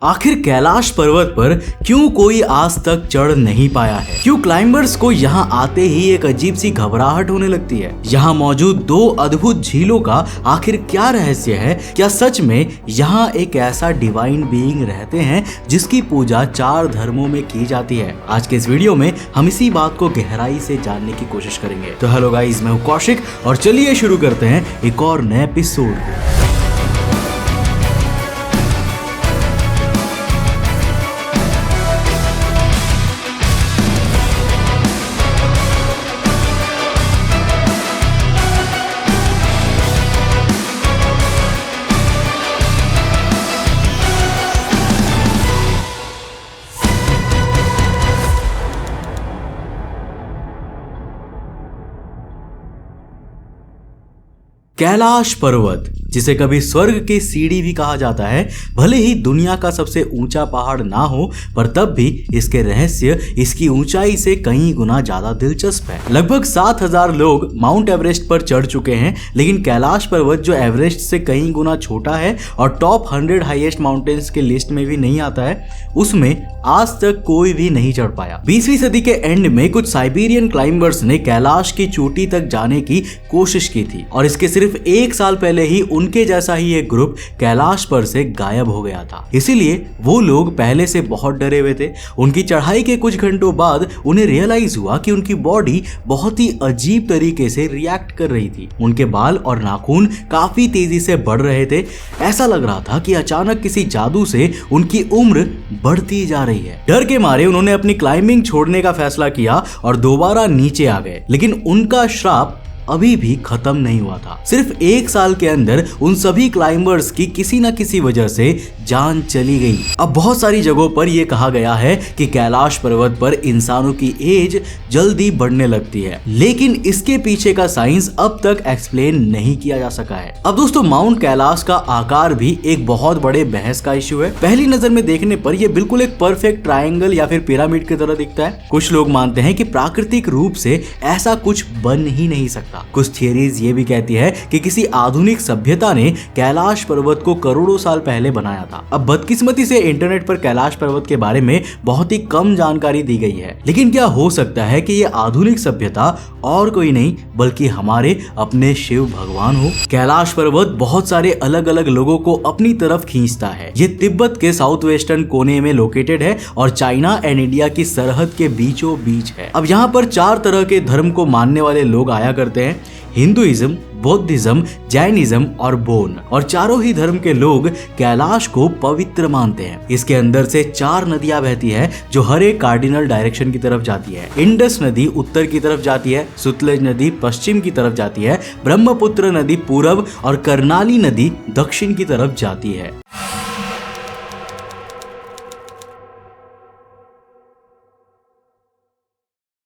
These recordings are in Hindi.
आखिर कैलाश पर्वत पर क्यों कोई आज तक चढ़ नहीं पाया है? क्यों क्लाइंबर्स को यहाँ आते ही एक अजीब सी घबराहट होने लगती है? यहाँ मौजूद दो अद्भुत झीलों का आखिर क्या रहस्य है? क्या सच में यहाँ एक ऐसा डिवाइन बीइंग रहते हैं जिसकी पूजा 4 धर्मों में की जाती है? आज के इस वीडियो में हम इसी बात को गहराई से जानने की कोशिश करेंगे। तो हेलो गाइस, मैं हूँ कौशिक और चलिए शुरू करते हैं एक और नए एपिसोड को। कैलाश पर्वत, जिसे कभी स्वर्ग की सीढ़ी भी कहा जाता है, भले ही दुनिया का सबसे ऊंचा पहाड़ ना हो, पर तब भी इसके रहस्य इसकी ऊंचाई से कई गुना ज्यादा दिलचस्प है। लगभग 7000 लोग माउंट एवरेस्ट पर चढ़ चुके हैं, लेकिन कैलाश पर्वत जो एवरेस्ट से कई गुना छोटा है और टॉप 100 हाईएस्ट माउंटेन्स के लिस्ट में भी नहीं आता है, उसमें आज तक कोई भी नहीं चढ़ पाया। 20वीं सदी के एंड में कुछ साइबेरियन क्लाइंबर्स ने कैलाश की चोटी तक जाने की कोशिश की थी और इसके सिर्फ 1 साल पहले ही उनके जैसा ही एक ग्रुप कैलाश पर से गायब हो गया था। इसीलिए वो लोग पहले से बहुत डरे हुए थे। उनकी चढ़ाई के कुछ घंटों बाद उन्हें रियलाइज हुआ कि उनकी बॉडी बहुत ही अजीब तरीके से रिएक्ट कर रही थी। उनके बाल और नाखून काफी तेजी से बढ़ रहे थे। ऐसा लग रहा था कि अचानक किसी जादू से उनकी उम्र बढ़ती जा रही है। डर के मारे उन्होंने अपनी क्लाइंबिंग छोड़ने का फैसला किया और दोबारा नीचे आ गए, लेकिन उनका श्राप अभी भी खत्म नहीं हुआ था। सिर्फ 1 साल के अंदर उन सभी क्लाइंबर्स की किसी न किसी वजह से जान चली गई। अब बहुत सारी जगहों पर यह कहा गया है कि कैलाश पर्वत पर इंसानों की एज जल्दी बढ़ने लगती है, लेकिन इसके पीछे का साइंस अब तक एक्सप्लेन नहीं किया जा सका है। अब दोस्तों, माउंट कैलाश का आकार भी एक बहुत बड़े बहस का इश्यू है। पहली नजर में देखने पर यह बिल्कुल एक परफेक्ट ट्रायंगल या फिर पिरामिड की तरह दिखता है। कुछ लोग मानते हैं कि प्राकृतिक रूप से ऐसा कुछ बन ही नहीं सकता। कुछ थियरीज ये भी कहती है कि किसी आधुनिक सभ्यता ने कैलाश पर्वत को करोड़ों साल पहले बनाया था। अब बदकिस्मती से इंटरनेट पर कैलाश पर्वत के बारे में बहुत ही कम जानकारी दी गई है, लेकिन क्या हो सकता है कि ये आधुनिक सभ्यता और कोई नहीं बल्कि हमारे अपने शिव भगवान हो। कैलाश पर्वत बहुत सारे अलग अलग लोगों को अपनी तरफ खींचता है। ये तिब्बत के साउथ वेस्टर्न कोने में लोकेटेड है और चाइना एंड इंडिया की सरहद के बीचों बीच है। अब यहाँ पर 4 तरह के धर्म को मानने वाले लोग आया करते हैं: हिंदुइज्म, बौद्धिज्म, जैनिज्म और बोन। और चारों ही धर्म के लोग कैलाश को पवित्र मानते हैं। इसके अंदर से 4 नदियां बहती है जो हर एक कार्डिनल डायरेक्शन की तरफ जाती है। इंडस नदी उत्तर की तरफ जाती है, सतलज नदी पश्चिम की तरफ जाती है, ब्रह्मपुत्र नदी पूरब और कर्नाली नदी दक्षिण की तरफ जाती है।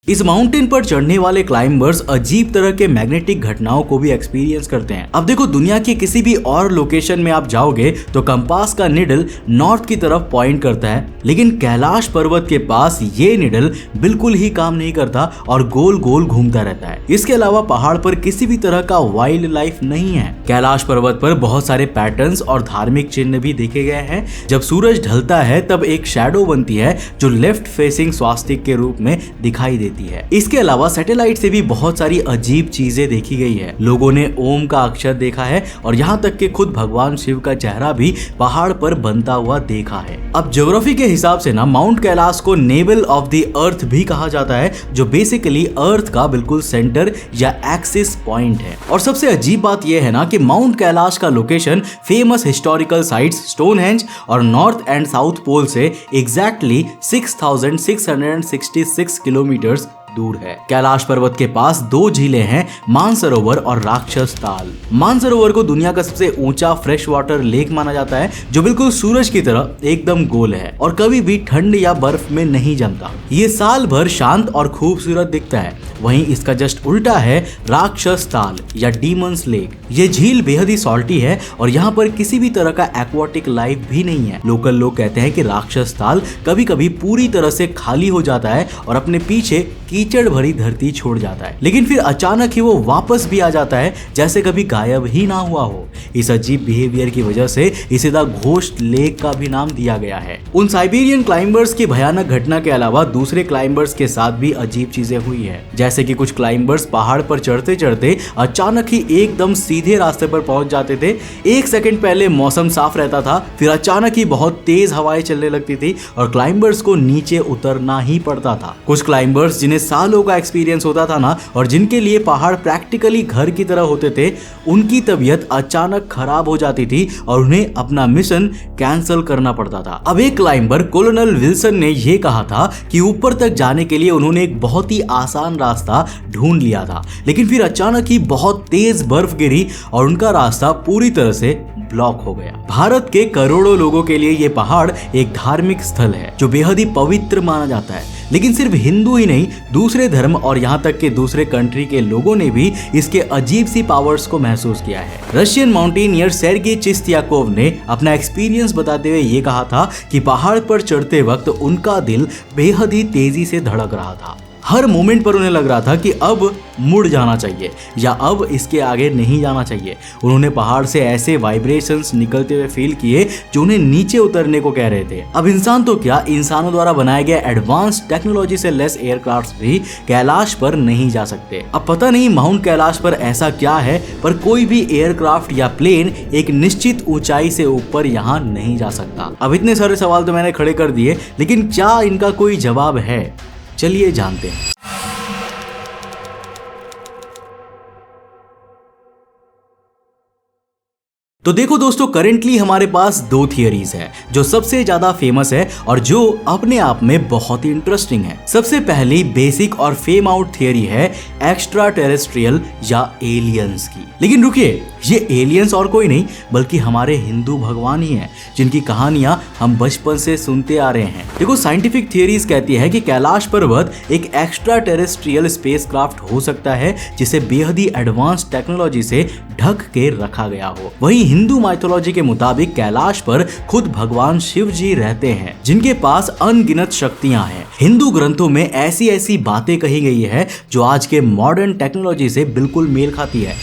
इस माउंटेन पर चढ़ने वाले क्लाइंबर्स अजीब तरह के मैग्नेटिक घटनाओं को भी एक्सपीरियंस करते हैं। अब देखो, दुनिया की किसी भी और लोकेशन में आप जाओगे तो कंपास का निडल नॉर्थ की तरफ पॉइंट करता है, लेकिन कैलाश पर्वत के पास ये निडल बिल्कुल ही काम नहीं करता और गोल गोल घूमता रहता है। इसके अलावा पहाड़ पर किसी भी तरह का वाइल्ड लाइफ नहीं है। कैलाश पर्वत पर बहुत सारे पैटर्न्स और धार्मिक चिन्ह भी देखे गए हैं। जब सूरज ढलता है तब एक शैडो बनती है जो लेफ्ट फेसिंग स्वास्तिक के रूप में दिखाई देती है। इसके अलावा सैटेलाइट से भी बहुत सारी अजीब चीजें देखी गई है। लोगों ने ओम का अक्षर देखा है और यहाँ तक कि खुद भगवान शिव का चेहरा भी पहाड़ पर बनता हुआ देखा है। अब ज्योग्राफी के हिसाब से ना माउंट कैलाश को नेवल ऑफ द अर्थ भी कहा जाता है, जो बेसिकली अर्थ का बिल्कुल सेंटर या एक्सिस पॉइंट है। और सबसे अजीब बात यह है ना कि माउंट कैलाश का location famous historical sites Stonehenge और नॉर्थ एंड साउथ पोल से एग्जैक्टली 6666 किलोमीटर्स दूर है। कैलाश पर्वत के पास 2 झीलें हैं, मानसरोवर और राक्षस ताल। मानसरोवर को दुनिया का सबसे ऊंचा फ्रेश वाटर लेक माना जाता है, जो बिल्कुल सूरज की तरह एकदम गोल है और कभी भी ठंड या बर्फ में नहीं जमता। ये साल भर शांत और खूबसूरत दिखता है। वहीं इसका जस्ट उल्टा है राक्षस ताल या डीमंस लेक। ये झील बेहद ही सॉल्टी है और यहाँ पर किसी भी तरह का एक्वाटिक लाइफ भी नहीं है। लोकल लोग कहते हैं कि राक्षस ताल कभी कभी पूरी तरह से खाली हो जाता है और अपने पीछे कीचड़ भरी धरती छोड़ जाता है, लेकिन फिर अचानक ही वो वापस भी आ जाता है जैसे कभी गायब ही ना हुआ हो। इस अजीब बिहेवियर की वजह से इसे द घोस्ट लेक का भी नाम दिया गया है। उन साइबेरियन क्लाइंबर्स की भयानक घटना के अलावा दूसरे क्लाइंबर्स के साथ भी अजीब चीजें हुई है, जैसे कि कुछ क्लाइंबर्स पहाड़ पर चढ़ते चढ़ते अचानक ही एकदम सीधे रास्ते पर पहुंच जाते थे। एक सेकंड पहले मौसम साफ रहता था, फिर अचानक ही बहुत तेज हवाएं चलने लगती थी और क्लाइंबर्स को नीचे उतरना ही पड़ता था। कुछ क्लाइंबर्स जिन्हें सालों का एक्सपीरियंस होता था ना, और जिनके लिए पहाड़ प्रैक्टिकली घर की तरह होते थे, उनकी तबीयत अचानक खराब हो जाती थी और उन्हें अपना मिशन कैंसिल करना पड़ता था। अब एक क्लाइंबर कोलोनल विल्सन ने यह कहा था कि ऊपर तक जाने के लिए उन्होंने एक बहुत ही आसान रास्ता ढूंढ लिया था, लेकिन फिर अचानक ही बहुत तेज बर्फ गिरी और उनका रास्ता पूरी तरह से ब्लॉक हो गया। भारत के करोड़ों लोगों के लिए ये पहाड़ एक धार्मिक स्थल है जो बेहद ही पवित्र माना जाता है, लेकिन सिर्फ हिंदू ही नहीं, दूसरे धर्म और यहाँ तक के दूसरे कंट्री के लोगों ने भी इसके अजीब सी पावर्स को महसूस किया है। रशियन माउंटेनियर सेर्गेई चिस्त्याकोव ने अपना एक्सपीरियंस बताते हुए ये कहा था कि पहाड़ पर चढ़ते वक्त उनका दिल बेहद ही तेजी से धड़क रहा था। हर मोमेंट पर उन्हें लग रहा था कि अब मुड़ जाना चाहिए या अब इसके आगे नहीं जाना चाहिए। उन्होंने पहाड़ से ऐसे वाइब्रेशंस निकलते हुए फील किए जो उन्हें नीचे उतरने को कह रहे थे। अब इंसान तो क्या, इंसानों द्वारा बनाए गए एडवांस टेक्नोलॉजी से लेस एयरक्राफ्ट भी कैलाश पर नहीं जा सकते। अब पता नहीं माउंट कैलाश पर ऐसा क्या है, पर कोई भी एयरक्राफ्ट या प्लेन एक निश्चित ऊंचाई से ऊपर यहाँ नहीं जा सकता। अब इतने सारे सवाल तो मैंने खड़े कर दिए, लेकिन क्या इनका कोई जवाब है? चलिए जानते हैं। तो देखो दोस्तों, करेंटली हमारे पास दो थियरीज है जो सबसे ज्यादा फेमस है और जो अपने आप में बहुत ही इंटरेस्टिंग है। सबसे पहली बेसिक और फेम आउट थियरी है एक्स्ट्रा टेरेस्ट्रियल या एलियंस की। लेकिन रुकिए, ये एलियंस और कोई नहीं बल्कि हमारे हिंदू भगवान ही हैं, जिनकी कहानियां हम बचपन से सुनते आ रहे हैं। देखो, साइंटिफिक थियरीज कहती है कि कैलाश पर्वत एक एक्स्ट्रा टेरेस्ट्रियल स्पेसक्राफ्ट हो सकता है जिसे बेहद ही एडवांस टेक्नोलॉजी से ढक के रखा गया हो। वहीं हिंदू माइथोलॉजी के मुताबिक कैलाश पर खुद भगवान शिव जी रहते हैं, जिनके पास अनगिनत शक्तियां हैं। हिंदू ग्रंथों में ऐसी ऐसी बातें कही गई है जो आज के मॉडर्न टेक्नोलॉजी से बिल्कुल मेल खाती है।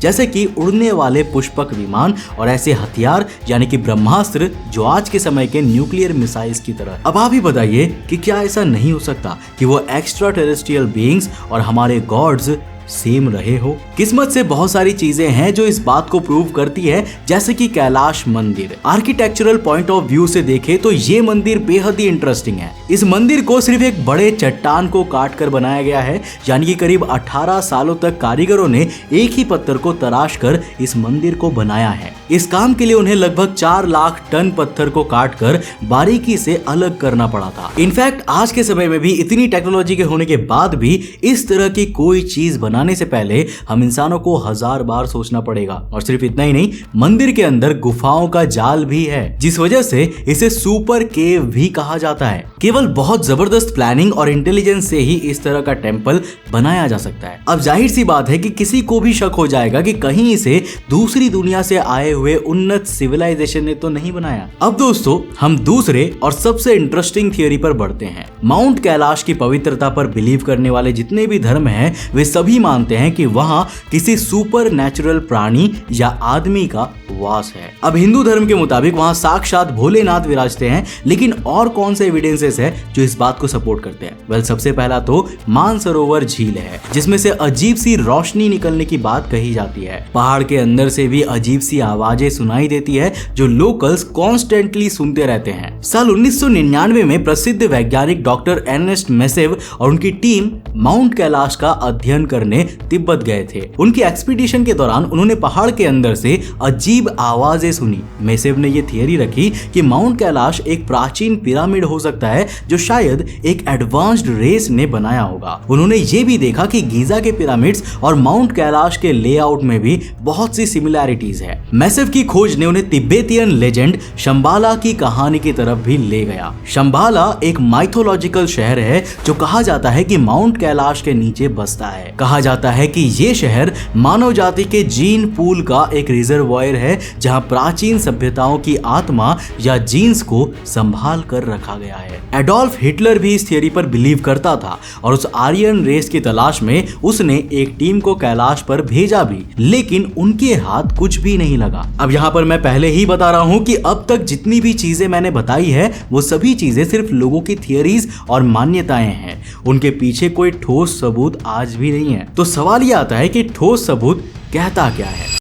जैसे कि उड़ने वाले पुष्पक विमान और ऐसे हथियार यानी कि ब्रह्मास्त्र जो आज के समय के न्यूक्लियर मिसाइल्स की तरह। अब आप ही बताइए कि क्या ऐसा नहीं हो सकता कि वो एक्स्ट्रा टेरेस्ट्रियल बीइंग्स और हमारे गॉड्स सेम रहे हो? किस्मत से बहुत सारी चीजें हैं जो इस बात को प्रूव करती है, जैसे कि कैलाश मंदिर। आर्किटेक्चरल पॉइंट ऑफ व्यू से देखें तो ये मंदिर बेहद ही इंटरेस्टिंग है। इस मंदिर को सिर्फ एक बड़े चट्टान को काट कर बनाया गया है, यानी कि करीब 18 सालों तक कारीगरों ने एक ही पत्थर को तराश कर इस मंदिर को बनाया है। इस काम के लिए उन्हें लगभग 4 लाख टन पत्थर को काट कर बारीकी से अलग करना पड़ा था। इनफैक्ट आज के समय में भी इतनी टेक्नोलॉजी के होने के बाद भी इस तरह की कोई चीज बनाने से पहले हम इंसानों को 1000 बार सोचना पड़ेगा। और सिर्फ इतना ही नहीं, मंदिर के अंदर गुफाओं का जाल भी है, जिस वजह से इसे सुपर केव भी कहा जाता है। केवल बहुत जबरदस्त प्लानिंग और इंटेलिजेंस से ही इस तरह का टेम्पल बनाया जा सकता है। अब जाहिर सी बात है कि किसी को भी शक हो जाएगा कि कहीं इसे दूसरी दुनिया से आए हुए उन्नत सिविलाइजेशन ने तो नहीं बनाया। अब दोस्तों, हम दूसरे और सबसे इंटरेस्टिंग थियरी पर बढ़ते हैं। माउंट कैलाश की पवित्रता पर बिलीव करने वाले जितने भी धर्म हैं, वे सभी मानते हैं कि वहां किसी सुपर नेचुरल प्राणी या आदमी का वास है। अब हिंदू धर्म के मुताबिक वहां साक्षात भोलेनाथ विराजते हैं, लेकिन और कौन से एविडेंसेस है जो इस बात को सपोर्ट करते हैं? वेल, सबसे पहला तो मानसरोवर झील है, जिसमें से अजीब सी रोशनी निकलने की बात कही जाती है। पहाड़ के अंदर से भी अजीब सी आवाजें सुनाई देती है जो लोकल्स कॉन्स्टेंटली सुनते रहते हैं। साल 1999 में प्रसिद्ध वैज्ञानिक डॉक्टर एर्नेस्ट मेसेव और उनकी टीम माउंट कैलाश का अध्ययन करने करने तिब्बत गए थे। उनकी एक्सपीडिशन के दौरान उन्होंने पहाड़ के अंदर से अजीब आवाजें सुनी। मैसेव ने यह थियरी रखी कि माउंट कैलाश एक प्राचीन पिरामिड हो सकता है जो शायद एक एडवांस्ड रेस ने बनाया होगा। उन्होंने ये भी देखा कि गीजा के पिरामिड्स और माउंट कैलाश के लेआउट में भी बहुत सी सिमिलैरिटीज है। मैसेव की खोज ने उन्हें तिब्बतियन लेजेंड शंबाला की कहानी की तरफ भी ले गया। शंबाला एक माइथोलॉजिकल शहर है जो कहा जाता है कि माउंट कैलाश के नीचे बसता है। कहा जाता है कि ये शहर मानव जाति के जीन पूल का एक रिजर्वॉयर है जहां प्राचीन सभ्यताओं की आत्मा या जीन्स को संभाल कर रखा गया है। एडोल्फ हिटलर भी इस थियरी पर बिलीव करता था और उस आर्यन रेस की तलाश में उसने एक टीम को कैलाश पर भेजा भी, लेकिन उनके हाथ कुछ भी नहीं लगा। अब यहाँ पर मैं पहले ही बता रहा हूँ कि अब तक जितनी भी चीजें मैंने बताई है वो सभी चीजें सिर्फ लोगों की थियरीज और मान्यताएं हैं। उनके पीछे कोई ठोस सबूत आज भी नहीं है। तो सवाल ये आता है कि ठोस सबूत कहता क्या है।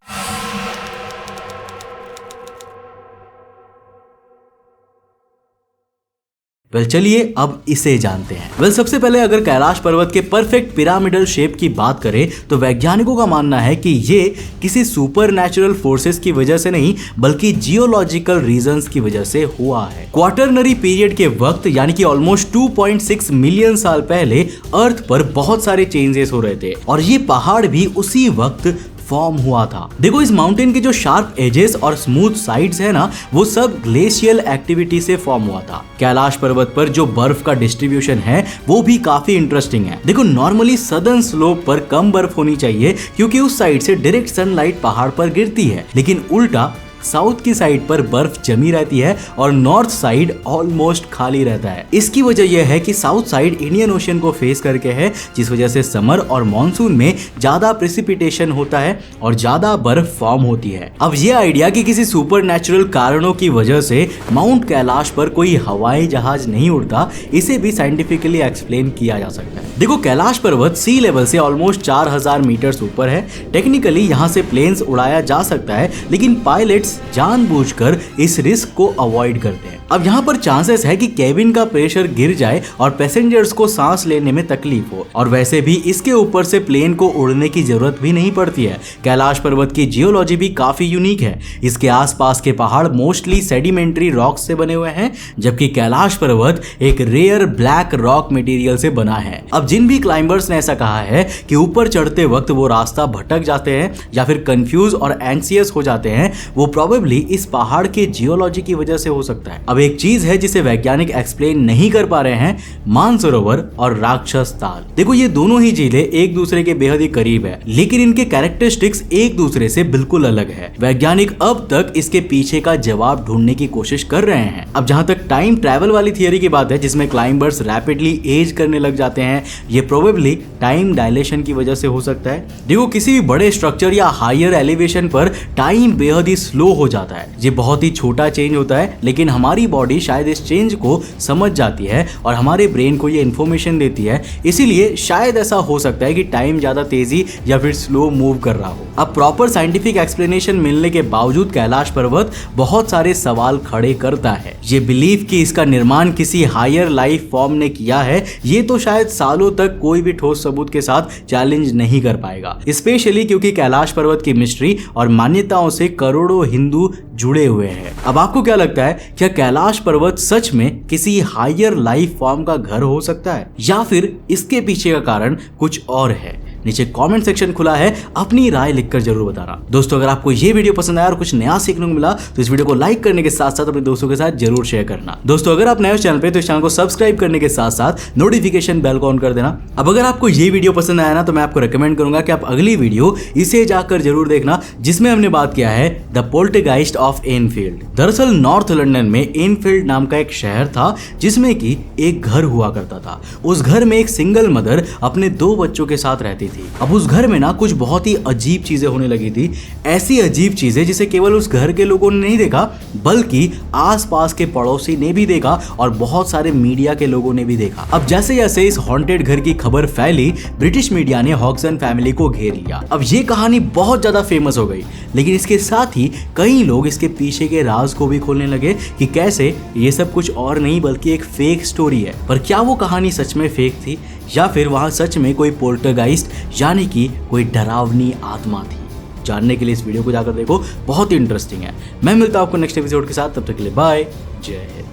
चलिए अब इसे जानते हैं। सबसे पहले अगर कैलाश पर्वत के परफेक्ट पिरामिडल शेप की बात करें तो वैज्ञानिकों का मानना है कि ये किसी सुपरनैचुरल फोर्सेस की वजह से नहीं बल्कि जियोलॉजिकल रीजंस की वजह से हुआ है। क्वार्टरनरी पीरियड के वक्त यानी कि ऑलमोस्ट 2.6 मिलियन साल पहले अर्थ पर बहुत सारे चेंजेस हो रहे थे और ये पहाड़ भी उसी वक्त फॉर्म हुआ था। देखो इस माउंटेन के जो शार्प एजेस और स्मूथ साइड्स है ना वो सब ग्लेशियल एक्टिविटी से फॉर्म हुआ था। कैलाश पर्वत पर जो बर्फ का डिस्ट्रीब्यूशन है वो भी काफी इंटरेस्टिंग है। देखो नॉर्मली सदर्न स्लोप पर कम बर्फ होनी चाहिए क्योंकि उस साइड से डायरेक्ट सनलाइट पहाड़ पर गिरती है, लेकिन उल्टा साउथ की साइड पर बर्फ जमी रहती है और नॉर्थ साइड ऑलमोस्ट खाली रहता है। इसकी वजह यह है कि साउथ साइड इंडियन ओशन को फेस करके है, जिस वजह से समर और मॉनसून में ज्यादा प्रेसिपिटेशन होता है और ज्यादा बर्फ फॉर्म होती है। अब ये आइडिया कि किसी सुपरनैचुरल कारणों की वजह से माउंट कैलाश पर कोई हवाई जहाज नहीं उड़ता, इसे भी साइंटिफिकली एक्सप्लेन किया जा सकता है। देखो कैलाश पर्वत सी लेवल से ऑलमोस्ट 4000 मीटर्स ऊपर है। टेक्निकली यहाँ से प्लेन्स उड़ाया जा सकता है, लेकिन पायलट्स जानबूझकर इस रिस्क को अवॉइड करते हैं। अब यहाँ पर चांसेस है कि केबिन का प्रेशर गिर जाए और पैसेंजर्स को सांस लेने में तकलीफ हो, और वैसे भी इसके ऊपर से प्लेन को उड़ने की जरूरत भी नहीं पड़ती है। कैलाश पर्वत की जियोलॉजी भी काफी यूनिक है। इसके आसपास के पहाड़ मोस्टली सेडिमेंट्री रॉक से बने हुए हैं, जबकि कैलाश पर्वत एक रेयर ब्लैक रॉक मटेरियल से बना है। अब जिन भी क्लाइंबर्स ने ऐसा कहा है कि ऊपर चढ़ते वक्त वो रास्ता भटक जाते हैं या फिर कंफ्यूज और एंग्जियस हो जाते हैं, वो प्रोबेबली इस पहाड़ के जियोलॉजी की वजह से हो सकता है। अब एक चीज है जिसे वैज्ञानिक एक्सप्लेन नहीं कर पा रहे हैं, मानसरोवर और राक्षस ताल। देखो ये दोनों ही झीलें एक दूसरे के बेहद ही करीब है, लेकिन इनके कैरेक्टरिस्टिक्स एक दूसरे से बिल्कुल अलग है। वैज्ञानिक अब तक इसके पीछे का जवाब ढूंढने की कोशिश कर रहे हैं। अब जहां तक टाइम ट्रैवल वाली थियरी की बात है, जिसमें क्लाइंबर्स रैपिडली एज करने लग जाते हैं, ये प्रोबेबली टाइम डायलेशन की वजह से हो सकता है। देखो किसी भी बड़े स्ट्रक्चर या हायर एलिवेशन पर टाइम बेहद ही स्लो हो जाता है। ये बहुत ही छोटा चेंज होता है, लेकिन हमारी बॉडी शायद इस चेंज को समझ जाती है और हमारे ब्रेन को ये इन्फॉर्मेशन देती है। इसीलिए शायद ऐसा हो सकता है कि टाइम ज्यादा तेजी या फिर स्लो मूव कर रहा हो। अब प्रॉपर साइंटिफिक एक्सप्लेनेशन मिलने के बावजूद कैलाश पर्वत बहुत सारे सवाल खड़े करता है। ये बिलीफ कि इसका निर्माण किसी हायर लाइफ फॉर्म ने किया है, ये तो शायद सालों तक कोई भी ठोस सबूत के साथ चैलेंज नहीं कर पाएगा, स्पेशली क्योंकि कैलाश पर्वत की मिस्ट्री और मान्यताओं से करोड़ों हिंदू जुड़े हुए हैं। अब आपको क्या लगता है, क्या कैलाश पर्वत सच में किसी हायर लाइफ फॉर्म का घर हो सकता है, या फिर इसके पीछे का कारण कुछ और है? नीचे कमेंट सेक्शन खुला है, अपनी राय लिखकर जरूर बताना। दोस्तों अगर आपको ये वीडियो पसंद आया और कुछ नया सीखने को मिला तो इस वीडियो को लाइक करने के साथ साथ अपने दोस्तों के साथ जरूर शेयर करना। दोस्तों अगर आप नए हो चैनल पे तो इस चैनल को सब्सक्राइब करने के साथ साथ नोटिफिकेशन बेल को ऑन कर देना। अब अगर आपको ये वीडियो पसंद आया ना तो मैं आपको रेकमेंड करूंगा कि आप अगली वीडियो इसे जाकर जरूर देखना, जिसमें हमने बात किया है द पोल्टरगाइस्ट ऑफ एनफील्ड। दरअसल नॉर्थ लंदन में एनफील्ड नाम का एक शहर था जिसमें कि एक घर हुआ करता था। उस घर में एक सिंगल मदर अपने 2 बच्चों के साथ रहती थी। अब उस घर में ना कुछ बहुत ही अजीब चीजें होने लगी थी, ऐसी अजीब चीजें जिसे केवल उस घर के लोगों ने नहीं देखा बल्कि आसपास के पड़ोसी ने भी देखा और बहुत सारे मीडिया के लोगों ने भी देखा। अब जैसे जैसे इस हॉन्टेड घर की खबर फैली, ब्रिटिश मीडिया ने हॉक्सन फैमिली को घेर लिया। अब ये कहानी बहुत ज्यादा फेमस हो गई, लेकिन इसके साथ ही कई लोग इसके पीछे के राज को भी खोलने लगे कि कैसे ये सब कुछ और नहीं बल्कि एक फेक स्टोरी है। पर क्या वो कहानी सच में फेक थी या फिर वहाँ सच में कोई पोल्टरगाइस्ट यानी कि कोई डरावनी आत्मा थी? जानने के लिए इस वीडियो को जाकर देखो, बहुत ही इंटरेस्टिंग है। मैं मिलता हूँ आपको नेक्स्ट एपिसोड के साथ, तब तक के लिए बाय, जय हिंद।